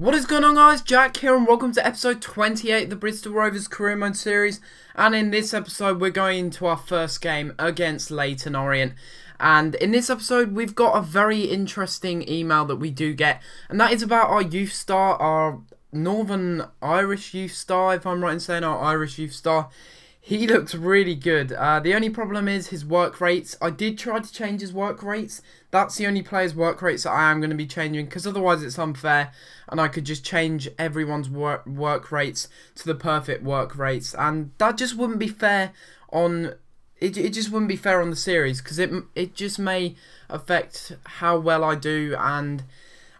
What is going on, guys? Jack here and welcome to episode 28 of the Bristol Rovers career mode series. And in this episode we're going into our first game against Leyton Orient. And in this episode we've got a very interesting email that we do get, and that is about our youth star, our Northern Irish youth star, if I'm right in saying our Irish youth star. He looks really good. The only problem is his work rates. I did try to change his work rates. That's the only player's work rates that I am going to be changing, because otherwise it's unfair and I could just change everyone's work rates to the perfect work rates, and that just wouldn't be fair on it just wouldn't be fair on the series, because it just may affect how well I do, and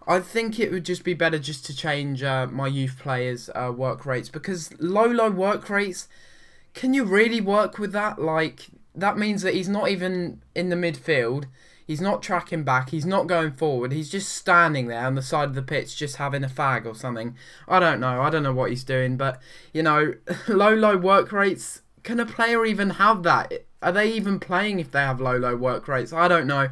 I think it would just be better just to change my youth players' work rates, because low work rates, can you really work with that? Like, that means that he's not even in the midfield, he's not tracking back, he's not going forward, he's just standing there on the side of the pitch just having a fag or something. I don't know what he's doing, but, you know, low work rates, can a player even have that? Are they even playing if they have low work rates? I don't know.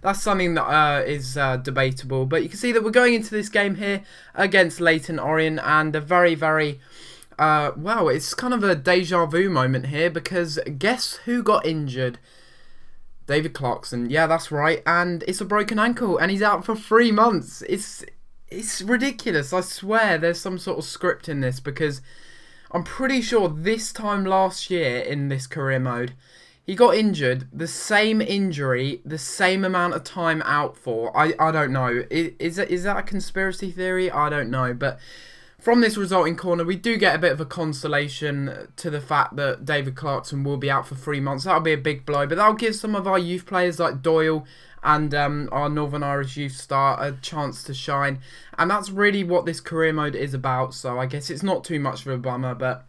That's something that is debatable, but you can see that we're going into this game here against Leyton Orient, and a very well, it's kind of a deja vu moment here, because guess who got injured? David Clarkson. Yeah, that's right, and it's a broken ankle, and he's out for 3 months. It's ridiculous. I swear there's some sort of script in this, because I'm pretty sure this time last year in this career mode, he got injured, the same injury, the same amount of time out for. I don't know. Is that a conspiracy theory? I don't know, but from this resulting corner, we do get a bit of a consolation to the fact that David Clarkson will be out for 3 months. That'll be a big blow, but that'll give some of our youth players like Doyle and our Northern Irish youth star a chance to shine. And that's really what this career mode is about, so I guess it's not too much of a bummer, but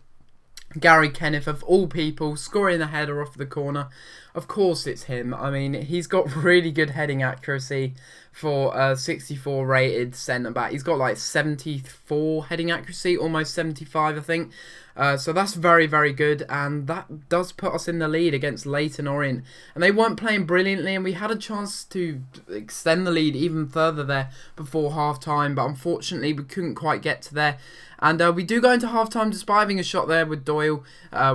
Gary Kenneth, of all people, scoring a header off the corner. Of course it's him. I mean, he's got really good heading accuracy for a 64 rated centre-back. He's got like 74 heading accuracy, almost 75 I think. So that's very good, and that does put us in the lead against Leyton Orient. And they weren't playing brilliantly, and we had a chance to extend the lead even further there before half-time, but unfortunately we couldn't quite get to there. And we do go into half-time despite having a shot there with Doyle,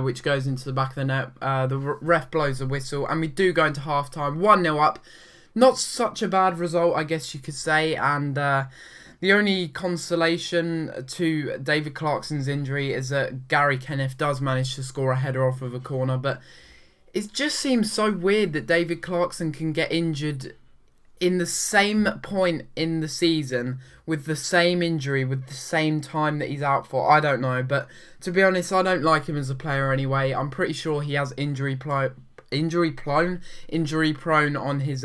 which goes into the back of the net. The ref blows a whistle, and we do go into half-time 1-0 up. Not such a bad result, I guess you could say, and the only consolation to David Clarkson's injury is that Gary Kenneth does manage to score a header off of a corner, but it just seems so weird that David Clarkson can get injured in the same point in the season with the same injury, with the same time that he's out for. I don't know, but to be honest, I don't like him as a player anyway. I'm pretty sure he has injury prone on his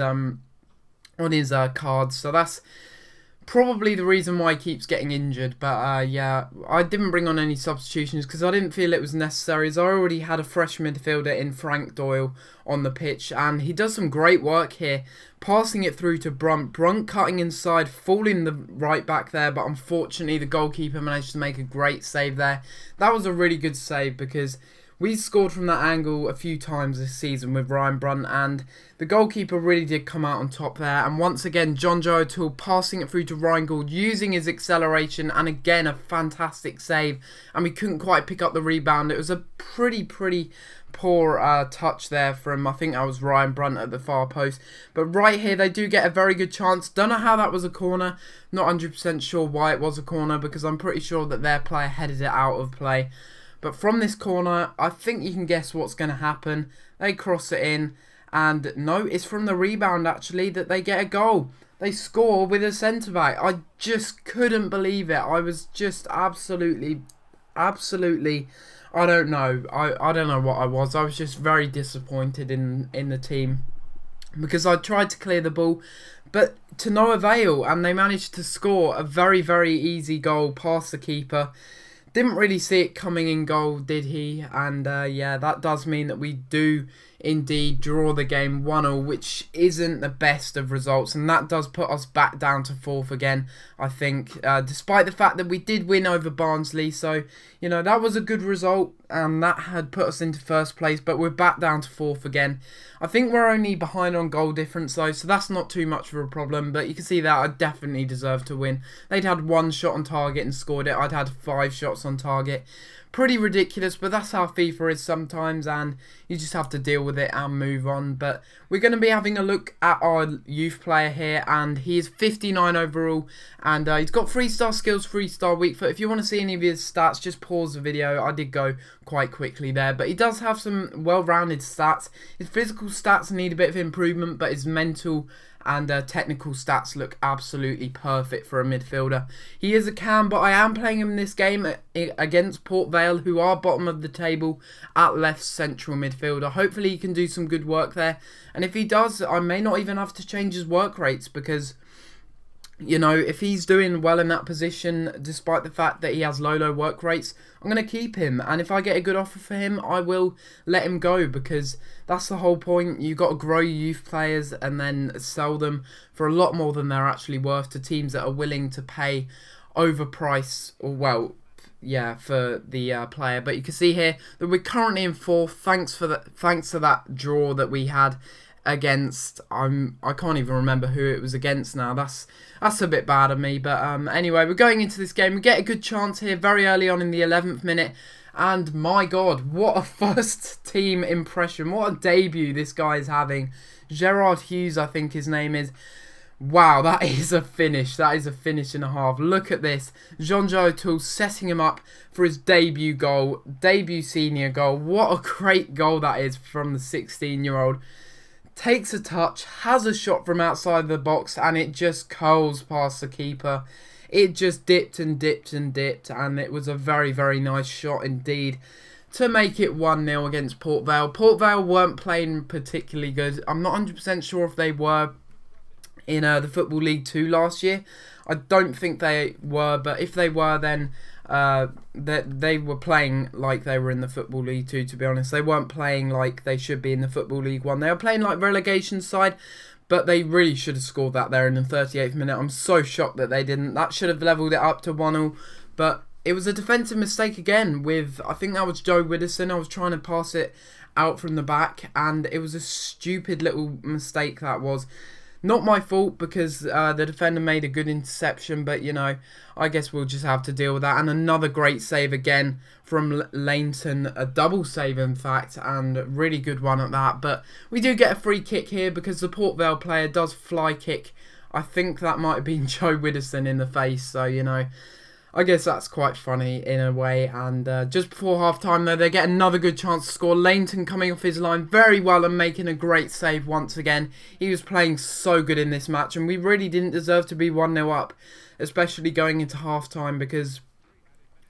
cards, so that's probably the reason why he keeps getting injured. But yeah, I didn't bring on any substitutions because I didn't feel it was necessary, as I already had a fresh midfielder in Frank Doyle on the pitch, and he does some great work here, passing it through to Brunt cutting inside, fooling the right back there, but unfortunately the goalkeeper managed to make a great save there. That was a really good save, because we scored from that angle a few times this season with Ryan Brunt, and the goalkeeper really did come out on top there. And once again, John Joe O'Toole passing it through to Ryan Gould, using his acceleration, and again a fantastic save, and we couldn't quite pick up the rebound. It was a pretty poor touch there from, I think that was Ryan Brunt at the far post. But right here they do get a very good chance. Don't know how that was a corner, not 100% sure why it was a corner, because I'm pretty sure that their player headed it out of play. But from this corner, I think you can guess what's going to happen. They cross it in, and no, it's from the rebound actually that they get a goal. They score with a centre-back. I just couldn't believe it. I was just absolutely, I don't know. I don't know what I was. I was just very disappointed in the team, because I tried to clear the ball, but to no avail, and they managed to score a very easy goal past the keeper. Didn't really see it coming in goal, did he? And yeah, that does mean that we do indeed draw the game 1-1, which isn't the best of results, and that does put us back down to 4th again, I think, despite the fact that we did win over Barnsley. So, you know, that was a good result, and that had put us into 1st place, but we're back down to 4th again. I think we're only behind on goal difference though, so that's not too much of a problem, but you can see that I definitely deserve to win. They'd had 1 shot on target and scored it. I'd had 5 shots on target. Pretty ridiculous, but that's how FIFA is sometimes, and you just have to deal with it and move on. But we're going to be having a look at our youth player here, and he is 59 overall, and he's got 3-star skills, 3-star weak foot. If you want to see any of his stats, just pause the video. I did go quite quickly there, but he does have some well-rounded stats. His physical stats need a bit of improvement, but his mental and technical stats look absolutely perfect for a midfielder. He is a cam, but I am playing him in this game against Port Vale, who are bottom of the table at left central midfielder. Hopefully he can do some good work there, and if he does, I may not even have to change his work rates, because, you know, if he's doing well in that position, despite the fact that he has low work rates, I'm going to keep him. And if I get a good offer for him, I will let him go, because that's the whole point. You've got to grow your youth players and then sell them for a lot more than they're actually worth to teams that are willing to pay overprice, or, well, yeah, for the player. But you can see here that we're currently in 4th, thanks to that draw that we had against, I can't even remember who it was against now. That's a bit bad of me, but anyway, we're going into this game. We get a good chance here very early on in the 11th minute, and my god, what a first team impression, what a debut this guy is having. Gerard Hughes, I think his name is. Wow, that is a finish. That is a finish and a half. Look at this. Jean-Joe O'Toole setting him up for his debut goal, debut senior goal. What a great goal that is from the 16-year-old. Takes a touch, has a shot from outside the box, and it just curls past the keeper. It just dipped and dipped and dipped, and it was a very, very nice shot indeed to make it 1-0 against Port Vale. Port Vale weren't playing particularly good. I'm not 100% sure if they were in the Football League 2 last year. I don't think they were, but if they were, then they were playing like they were in the Football League 2, to be honest. They weren't playing like they should be in the Football League 1. They were playing like relegation side, but they really should have scored that there in the 38th minute. I'm so shocked that they didn't. That should have levelled it up to 1-0, but it was a defensive mistake again with, I think that was Joe Widdowson. I was trying to pass it out from the back, and it was a stupid little mistake that was. Not my fault, because the defender made a good interception, but, you know, I guess we'll just have to deal with that. And another great save again from Lainton, a double save in fact, and a really good one at that. But we do get a free kick here because the Port Vale player does fly kick. I think that might have been Joe Widdowson in the face, so, you know, I guess that's quite funny in a way. And just before half-time, though, they get another good chance to score. Lainton coming off his line very well and making a great save once again. He was playing so good in this match, and we really didn't deserve to be 1-0 up, especially going into half-time, because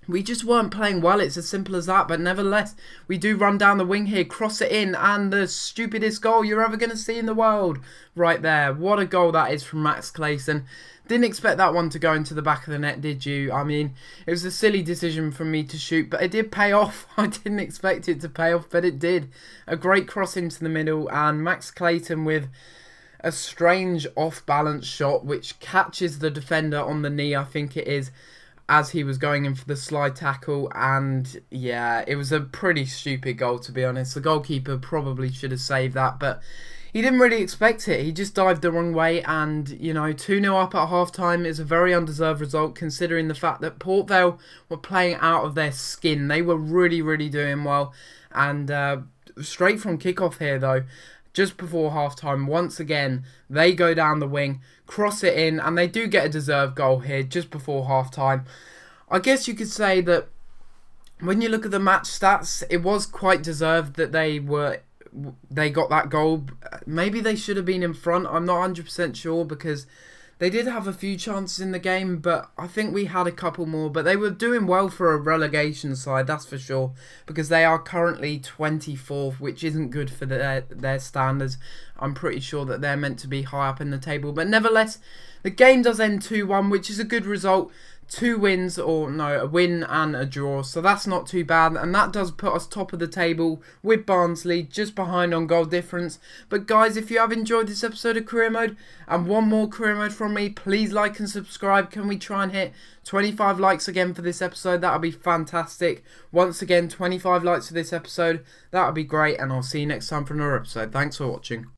we just weren't playing well. It's as simple as that. But nevertheless, we do run down the wing here, cross it in, and the stupidest goal you're ever going to see in the world right there. What a goal that is from Max Clayton. Didn't expect that one to go into the back of the net, did you? I mean, it was a silly decision for me to shoot, but it did pay off. I didn't expect it to pay off, but it did. A great cross into the middle, and Max Clayton with a strange off-balance shot, which catches the defender on the knee, I think it is, as he was going in for the slide tackle. And yeah, it was a pretty stupid goal, to be honest. The goalkeeper probably should have saved that, but he didn't really expect it. He just dived the wrong way, and, you know, 2-0 up at half-time is a very undeserved result, considering the fact that Port Vale were playing out of their skin. They were really, really doing well, and straight from kickoff here, though, just before half-time, once again, they go down the wing, cross it in, and they do get a deserved goal here just before half-time. I guess you could say that when you look at the match stats, it was quite deserved that they got that goal. Maybe they should have been in front. I'm not 100% sure, because they did have a few chances in the game, but I think we had a couple more. But they were doing well for a relegation side, that's for sure, because they are currently 24th, which isn't good for their standards. I'm pretty sure that they're meant to be high up in the table. But nevertheless, the game does end 2-1, which is a good result 2 wins, or no, a win and a draw, so that's not too bad, and that does put us top of the table with Barnsley, just behind on goal difference. But guys, if you have enjoyed this episode of Career Mode and want more Career Mode from me, please like and subscribe. Can we try and hit 25 likes again for this episode? That would be fantastic. Once again, 25 likes for this episode, that would be great, and I'll see you next time for another episode. Thanks for watching.